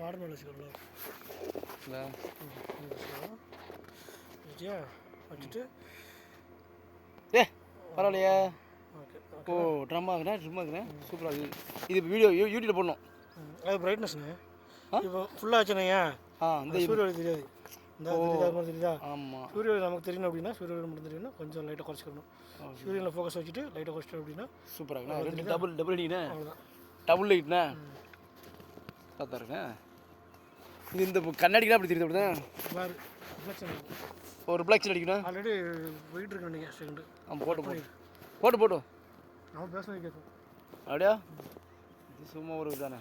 Order வச்சுக்கலாம் இல்லை வச்சியா வச்சுட்டு பரவாயில்லையா ஓகே ஓ ட்ரம்மாக்குண்ணே சூப்பராக இருக்குது. இது வீடியோ யூடியூப்பில் போடணும். அது பிரைட்னஸ்ண்ணே இப்போ ஃபுல்லாக வச்சுனேங்க இந்த சூரிய ஒளி தெரியாது. இந்த மாதிரி தெரியுதா? ஆமாம். சூரிய ஒளி நமக்கு தெரியணும் அப்படின்னா சூரிய ஒளி மட்டும் தெரியும்னா கொஞ்சம் லைட்டாக குறைச்சிக்கணும். சூரியனில் ஃபோக்கஸ் வச்சுட்டு லைட்டாக குறைச்சிட்டோம் அப்படின்னா சூப்பராக ரெண்டு டபுள் லைட்ண்ணே அவ்வளோதான். டபுள் லைட்ண்ணே பார்த்தா இருங்க. இது இந்த கண்ணாடிலாம் அப்படி தெரியுது அப்படிதான் பாரு ரிஃப்ளெக்ஷன் ஒரு ரிஃப்ளெக்ஷன் அடிக்கணும். ஆல்ரெடி போயிட்டு இருக்கு நீங்கள் செகண்டு போட்டு நம்ம பேசுனது கேட்கும் அப்படியா? இது சும்மா ஒரு தானே.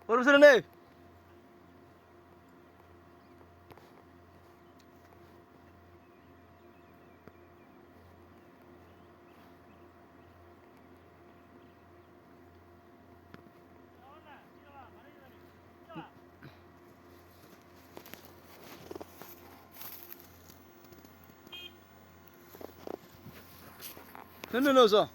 ஒரு நிமிஷம் ரெண்டு நிமிஷம்